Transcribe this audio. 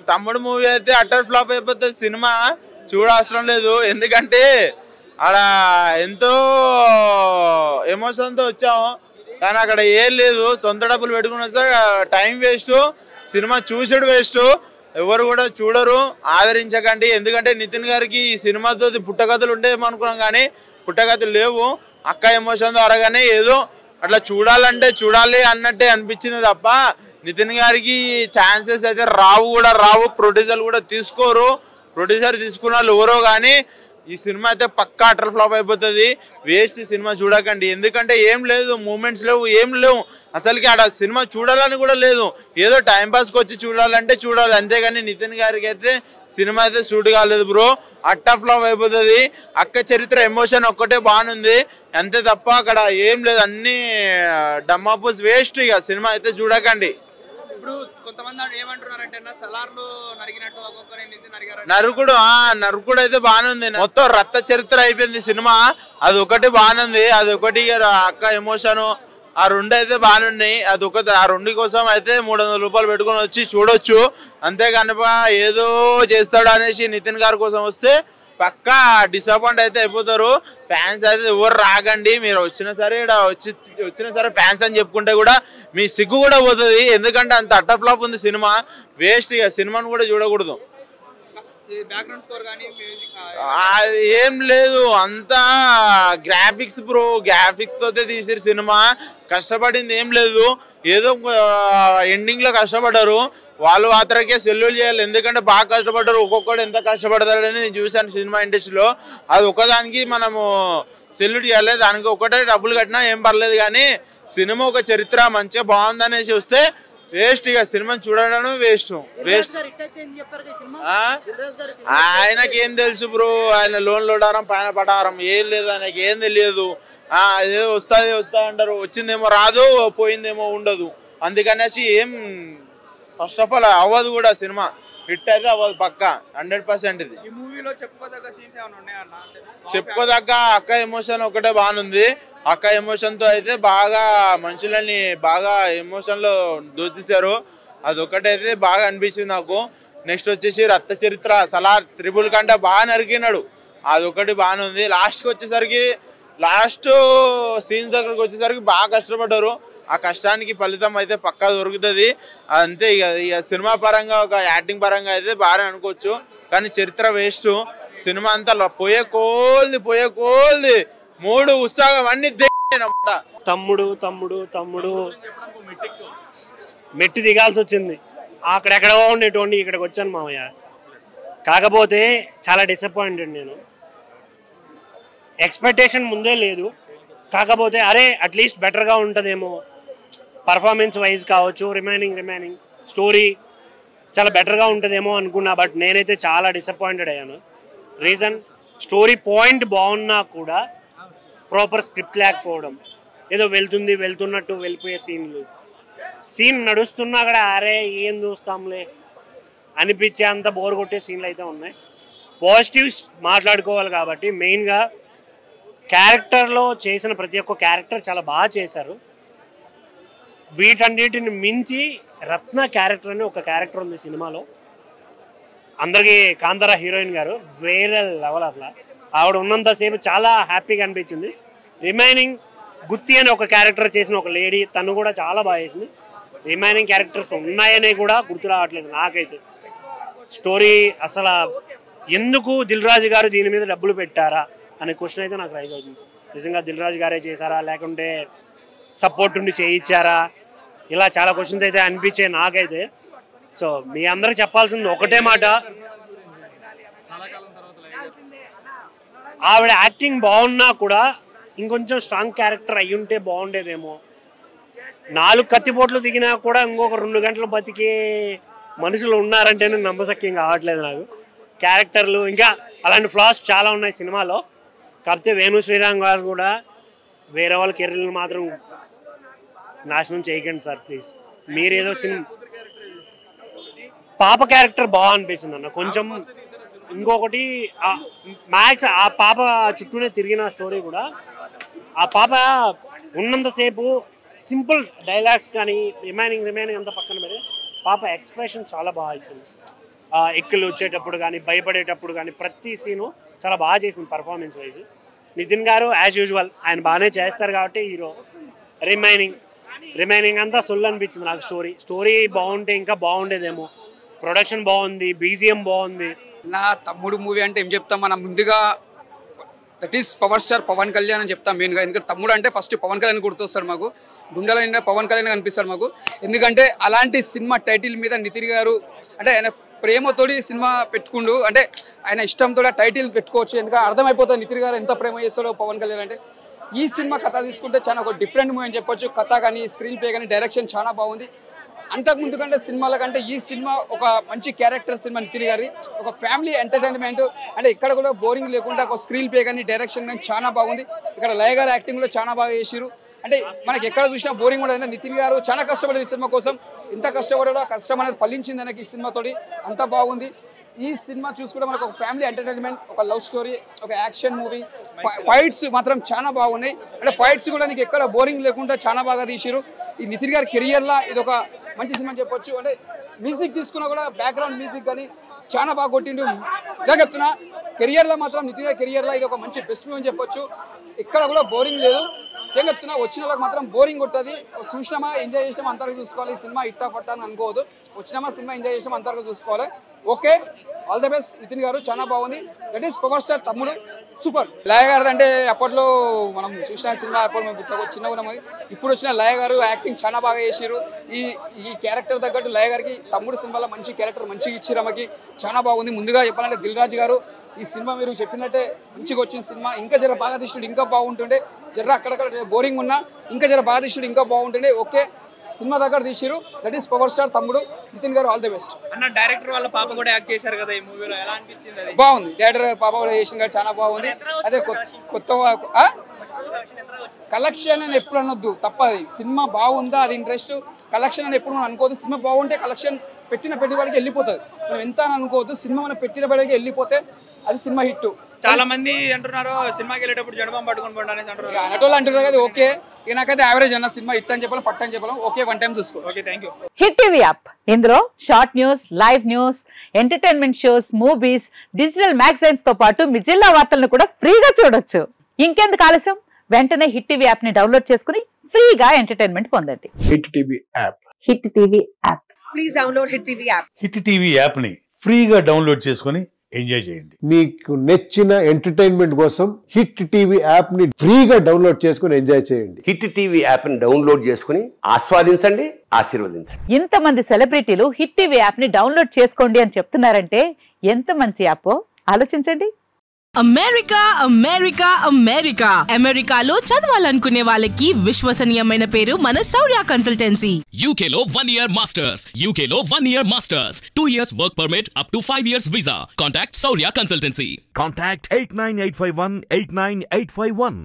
తమ్ముడు మూవీ అయితే utter flop అయిపోతుంది, సినిమా చూడవసరం లేదు. ఎందుకంటే అక్కడ ఎంతో ఎమోషన్తో వచ్చాము, కానీ అక్కడ ఏం లేదు. సొంత డబ్బులు పెట్టుకుని వస్తే టైం వేస్ట్, సినిమా చూసాడు వేస్ట్. ఎవరు కూడా చూడరు, ఆదరించకండి. ఎందుకంటే నితిన్ గారికి ఈ సినిమాతో పుట్టకథలు ఉండేమో అనుకున్నాం, కానీ పుట్టకథలు లేవు. అక్క ఎమోషన్ ద్వారాగానే ఏదో అట్లా చూడాలంటే చూడాలి అన్నట్టే అనిపించింది తప్ప నితిన్ గారికి ఛాన్సెస్ అయితే రావు. ప్రొడ్యూసర్ కూడా తీసుకోరు. ప్రొడ్యూసర్ తీసుకున్న వాళ్ళు ఎవరో కానీ ఈ సినిమా అయితే పక్కా అటర్ ఫ్లాప్ అయిపోతుంది. వేస్ట్ సినిమా చూడకండి. ఎందుకంటే ఏం లేదు, మూమెంట్స్ లేవు, ఏం లేవు. అసలుకి ఆడ సినిమా చూడాలని కూడా లేదు. ఏదో టైంపాస్కి వచ్చి చూడాలంటే చూడాలి, అంతేగాని నితిన్ గారికి అయితే సినిమా అయితే షూట్ కాలేదు బ్రో. అటర్ ఫ్లాప్ అయిపోతుంది. అక్క చరిత్ర ఎమోషన్ ఒక్కటే బాగుంది అంతే తప్ప అక్కడ ఏం లేదు. అన్నీ డమ్మాపూస్ వేస్ట్. ఇక సినిమా అయితే చూడకండి. నరుకుడు అయితే బాగానే ఉంది. మొత్తం రక్త చరిత్ర అయిపోయింది సినిమా. అది ఒకటి బాగానే ఉంది. అది ఒకటి అక్క ఎమోషన్ ఆ రెండు అయితే బాగానే ఉన్నాయి. అది ఒకటి ఆ రెండు కోసం అయితే 300 రూపాయలు పెట్టుకొని వచ్చి చూడొచ్చు. అంతేగాని ఏదో చేస్తాడు అనేసి నితిన్ గారి కోసం వస్తే పక్కా డిసప్పాయింట్ అయితే అయిపోతారు. ఫ్యాన్స్ అయితే ఎవరు రాకండి. మీరు వచ్చినా సరే ఫ్యాన్స్ అని చెప్పుకుంటే కూడా మీ సిగ్గు కూడా పోతుంది. ఎందుకంటే అంత అటర్ ఫ్లాప్ ఉంది సినిమా, వేస్ట్. ఇక సినిమాను కూడా చూడకూడదు. ఏం లేదు, అంతా గ్రాఫిక్స్ బ్రో. గ్రాఫిక్స్ తోటే తీసిరు సినిమా. కష్టపడింది ఏం లేదు. ఏదో ఎండింగ్ లో కష్టపడ్డారు. వాళ్ళు మాత్రకే సెల్యూల్ చేయాలి. ఎందుకంటే బాగా కష్టపడ్డారు. ఒక్కొక్కడు ఎంత కష్టపడతాడని నేను చూశాను సినిమా ఇండస్ట్రీలో. అది ఒక్కదానికి మనము సెల్యూట్ చేయాలి. దానికి ఒకటే డబ్బులు కట్టినా ఏం పర్లేదు, కానీ సినిమా ఒక చరిత్ర మంచిగా బాగుందనేసి వస్తే వేస్ట్. ఇక సినిమా చూడడం వేస్ట్. ఆయనకేం తెలుసు బ్రో, ఆయన లోన్ లోడారం పైన పడారం ఏం లేదు, ఆయనకి ఏం తెలియదు. ఏదో వస్తుంది అంటారు, వచ్చిందేమో రాదు, పోయిందేమో ఉండదు. అందుకనేసి ఏం ఫస్ట్ ఆఫ్ ఆల్ అవ్వదు కూడా. సినిమా హిట్ అయితే అవ్వదు పక్కా 100%. ఇది చెప్పుకోదగ్గ అక్క ఎమోషన్ ఒకటే బాగుంది. అక్క ఎమోషన్తో అయితే బాగా మనుషులని బాగా ఎమోషన్లో దూషిస్తారు. అదొకటైతే బాగా అనిపించింది నాకు. నెక్స్ట్ వచ్చేసి రక్త చరిత్ర సలార్ త్రిబుల్ కంటే బాగా నరికినాడు. అదొకటి బాగానే ఉంది. లాస్ట్ సీన్స్ దగ్గరకు వచ్చేసరికి బాగా కష్టపడ్డారు. ఆ కష్టానికి ఫలితం అయితే పక్కా దొరుకుతుంది అంతే. ఇక సినిమా పరంగా ఒక యాక్టింగ్ పరంగా అయితే బాగా అనుకోవచ్చు, కానీ చరిత్ర వేస్ట్. సినిమా అంతా పోయే కోల్ది మూడు ఉత్సాహం అన్ని తమ్ముడు మెట్టు దిగాల్సి వచ్చింది. అక్కడెక్కడో ఉండేటువంటి ఇక్కడికి వచ్చాను మామయ్య. కాకపోతే చాలా డిసప్పాయింటెడ్. నేను ఎక్స్పెక్టేషన్ ముందే లేదు. కాకపోతే అరే అట్లీస్ట్ బెటర్గా ఉంటుందేమో, పర్ఫార్మెన్స్ వైజ్ కావచ్చు, రిమైనింగ్ స్టోరీ చాలా బెటర్గా ఉంటుందేమో అనుకున్నా. బట్ నేనైతే చాలా డిసప్పాయింటెడ్ అయ్యాను. రీజన్ స్టోరీ పాయింట్ బాగున్నా కూడా ప్రాపర్ స్క్రిప్ట్ లేకపోవడం, ఏదో వెళ్తున్నట్టు వెళ్ళిపోయే సీన్ నడుస్తున్నా కూడా అరే ఏం చూస్తాంలే అనిపించే అంత బోర్ కొట్టే సీన్లు అయితే ఉన్నాయి. పాజిటివ్స్ మాట్లాడుకోవాలి కాబట్టి మెయిన్గా క్యారెక్టర్లో చేసిన ప్రతి ఒక్క క్యారెక్టర్ చాలా బాగా చేశారు. వీటన్నిటిని మించి రత్న క్యారెక్టర్ అని ఒక క్యారెక్టర్ ఉంది సినిమాలో. అందరికీ కాంతారా హీరోయిన్ గారు వేరే లెవెల్. అసలు ఆవిడ ఉన్నంతసేపు చాలా హ్యాపీగా అనిపించింది. రిమైనింగ్ గుత్తి అని ఒక క్యారెక్టర్ చేసిన ఒక లేడీ, తను కూడా చాలా బాగా చేసింది. రిమైనింగ్ క్యారెక్టర్స్ ఉన్నాయని కూడా గుర్తు రావట్లేదు నాకైతే. స్టోరీ అసలు ఎందుకు దిల్ రాజు గారు దీని మీద డబ్బులు పెట్టారా అనే క్వశ్చన్ అయితే నాకు రైజ్ అవుతుంది. నిజంగా దిల్ రాజు గారే చేశారా, లేకుంటే సపోర్ట్ ఉండి చేయించారా, ఇలా చాలా క్వశ్చన్స్ అయితే అనిపించాయి నాకైతే. సో మీ అందరికి చెప్పాల్సింది ఒకటే మాట, ఆవిడ యాక్టింగ్ బాగున్నా కూడా ఇంకొంచెం స్ట్రాంగ్ క్యారెక్టర్ అయ్యుంటే బాగుండేదేమో. 4 కత్తిపోట్లు దిగినా కూడా ఇంకొక 2 గంటలు బతికే మనుషులు ఉన్నారంటేనే నమ్మశక్యం కావట్లేదు నాకు. క్యారెక్టర్లు ఇంకా అలాంటి ఫ్లాస్ చాలా ఉన్నాయి సినిమాలో. కాకపోతే వేణు శ్రీరామ్ గారు కూడా వేరే వాళ్ళ కెరీర్లు మాత్రం నాశనం చేయకండి సార్ ప్లీజ్. మీరేదో సినిమా పాప క్యారెక్టర్ బాగా అనిపించింది అన్న కొంచెం. ఇంకొకటి మ్యాక్స్ ఆ పాప చుట్టూనే తిరిగిన స్టోరీ కూడా, ఆ పాప ఉన్నంతసేపు సింపుల్ డైలాగ్స్ కానీ రిమైనింగ్ అంతా పక్కన పెడితే పాప ఎక్స్ప్రెషన్ చాలా బాగా ఇచ్చింది. ఎక్కులు వచ్చేటప్పుడు కానీ భయపడేటప్పుడు కానీ ప్రతి సీను చాలా బాగా చేసింది పర్ఫార్మెన్స్ వైజ్. నితిన్ గారు యాజ్ యూజువల్ ఆయన బాగానే చేస్తారు కాబట్టి హీరో. రిమైనింగ్ అంతా సొల్లు అనిపించింది నాకు. స్టోరీ బాగుంటే ఇంకా బాగుండేదేమో. ప్రొడక్షన్ బాగుంది, బీజిఎం బాగుంది. నా తమ్ముడు మూవీ అంటే ఏం చెప్తాం మనం, ముందుగా that is power star Pawan Kalyan అని చెప్తాం మెయిన్గా. ఎందుకంటే తమ్ముడు అంటే ఫస్ట్ పవన్ కళ్యాణ్ గుర్తొస్తాడు మాకు, గుండెల నిండా పవన్ కళ్యాణ్ కనిపిస్తాడు మాకు. ఎందుకంటే అలాంటి సినిమా టైటిల్ మీద నితిన్ గారు అంటే ఆయన ప్రేమతోటి సినిమా పెట్టుకుండు, అంటే ఆయన ఇష్టంతో టైటిల్ పెట్టుకోవచ్చు. ఎందుకంటే అర్థమైపోతుంది నితిన్ గారు ఎంత ప్రేమ చేస్తాడో పవన్ కళ్యాణ్ అంటే. ఈ సినిమా కథ తీసుకుంటే చాలా ఒక డిఫరెంట్ మూవీ అని చెప్పొచ్చు. కథ కానీ స్క్రీన్ ప్లే కానీ డైరెక్షన్ చాలా బాగుంది. అంతకుముందు కంటే సినిమాల కంటే ఈ సినిమా ఒక మంచి క్యారెక్టర్ సినిమా నితిన్ గారి, ఒక ఫ్యామిలీ ఎంటర్టైన్మెంట్. అంటే ఇక్కడ కూడా బోరింగ్ లేకుండా ఒక స్క్రీన్ ప్లే కానీ డైరెక్షన్ కానీ చాలా బాగుంది. ఇక్కడ లయ గారు యాక్టింగ్ కూడా చాలా బాగా చేసిరు. అంటే మనకి ఎక్కడ చూసినా బోరింగ్ కూడా నితిన్ గారు చాలా కష్టపడారు ఈ సినిమా కోసం. ఎంత కష్టపడాడో కష్టం అనేది ఫలించింది ఆయనకి ఈ సినిమాతోటి. అంతా బాగుంది. ఈ సినిమా చూసుకుంటే మనకు ఒక ఫ్యామిలీ ఎంటర్టైన్మెంట్, ఒక లవ్ స్టోరీ, ఒక యాక్షన్ మూవీ. ఫైట్స్ మాత్రం చాలా బాగున్నాయి. అంటే ఫైట్స్ కూడా నీకు ఎక్కడ బోరింగ్ లేకుండా చాలా బాగా తీసిరు. ఈ నితిన్ గారి కెరియర్లో ఇది ఒక మంచి సినిమా చెప్పొచ్చు. అంటే మ్యూజిక్ తీసుకున్నా కూడా బ్యాక్గ్రౌండ్ మ్యూజిక్ కానీ చాలా బాగా కొట్టిండు. ఇలా చెప్తున్నా కెరియర్లో మాత్రం నితిన్ గారి కెరియర్లో ఇది ఒక మంచి బెస్ట్ మూవీ అని చెప్పొచ్చు. ఇక్కడ కూడా బోరింగ్ లేదు. ఏం చెప్తున్నా వచ్చిన వాళ్ళకి మాత్రం బోరింగ్ కొట్టది. చూసినామా ఎంజాయ్ చేసినామా అంతవరకు చూసుకోవాలి. ఈ సినిమా ఇట్టా పట్టా అని అనుకోవద్దు. వచ్చినామా సినిమా ఎంజాయ్ చేసినామా అంతవరకు చూసుకోవాలి. Okay, all the best Nithin garu, చాలా బాగుంది. దట్ ఈస్ పవర్ స్టార్ తమ్ముడు, సూపర్. లయ గారు అంటే అప్పట్లో మనం చూసిన సినిమా అప్పుడు మేము చిన్నగా ఉన్నాము. ఇప్పుడు వచ్చిన లయ గారు యాక్టింగ్ చాలా బాగా చేసారు. ఈ క్యారెక్టర్ తగ్గట్టు లయ గారికి తమ్ముడు సినిమాలో మంచి క్యారెక్టర్ మంచిగా ఇచ్చారు. ఆమెకి చాలా బాగుంది. ముందుగా చెప్పాలంటే దిల్ రాజు గారు ఈ సినిమా మీరు చెప్పినట్టే మంచిగా వచ్చిన సినిమా. ఇంకా జర బాగా తీసినట్టు ఇంకా బాగుంటుండే. జర అక్కడక్కడ బోరింగ్ ఉన్నా ఇంకా జర బాగా తీసినట్టు ఇంకా బాగుంటుండే. ఓకే, సినిమా దగ్గర తీసిరు. దట్ ఈస్ పవర్ స్టార్ తమ్ముడు నితిన్ గారు, ఆల్ ది బెస్ట్. అన్న డైరెక్టర్ వాళ్ళ పాప కూడా యాక్ట్ చేశారు కదా ఈ మూవీలో, ఎలా అనిపించింది అది? బాగుంది. డైరెక్టర్ పాప కూడా చేసిన గారు చాలా బాగుంది. అదే కొత్త కలెక్షన్ అని ఎప్పుడు అనొద్దు, తప్పది. సినిమా బాగుందా అది ఇంట్రెస్ట్. కలెక్షన్ అని ఎప్పుడు మనం అనుకోవద్దు. సినిమా బాగుంటే కలెక్షన్ పెట్టిన పెట్టుబడికి వెళ్ళిపోతుంది. మనం ఎంత అని అనుకోవద్దు. సినిమా మనం పెట్టిన పెట్టుబడికి వెళ్ళిపోతే అది సినిమా హిట్. చాలా మంది అంటున్నారు సినిమాకి వెళ్ళేటప్పుడు జనపం పట్టుకొని పోండి అనేసి అంటున్నారు. అనటోళ్ళు అంటున్నారు కదా. ఓకే, నాకైతే యావరేజ్ అన్న సినిమా హిట్ అని చెప్పాలి, పట్టు అని చెప్పాలి. ఓకే, వన్ టైం చూసుకో. Okay, thank you. Hit TV app, ఇందులో short news, live news, entertainment shows, movies, digital magazines తో పాటు మీ జిల్లా వార్తలను కూడా ఫ్రీగా చూడొచ్చు. ఇంకెందుకు ఆలస్యం, వెంటనే హిట్ టీవీ యాప్ ని డౌన్లోడ్ చేసుకుని ఫ్రీగా ఎంటర్టైన్మెంట్ పొందండి. Hit TV app. Hit TV app. Please download hit TV app. Hit TV app ని ఫ్రీగా డౌన్లోడ్ చేసుకుని ఎంజాయ్ చేయండి. మీకు నచ్చిన ఎంటర్టైన్మెంట్ కోసం హిట్ టీవీ యాప్ ని ఫ్రీగా డౌన్లోడ్ చేసుకుని ఎంజాయ్ చేయండి. హిట్ టీవీ యాప్ ని డౌన్లోడ్ చేసుకుని ఆస్వాదించండి, ఆశీర్వదించండి. ఇంతమంది సెలబ్రిటీలు హిట్ టీవీ యాప్ ని డౌన్లోడ్ చేసుకోండి అని చెప్తున్నారంటే ఎంత మంచి యాప్ ఆలోచించండి. అమెరికా అమెరికా అమెరికా అమెరికాలో చదవాలనుకునే వాళ్ళకి విశ్వసనీయమైన పేరు మన శౌర్య కన్సల్టెన్సీ. UK లో 1 year masters, UK లో 1 year masters, 2 years work permit up to 5 years visa. Contact Saurya Consultancy. Contact 89851 89851.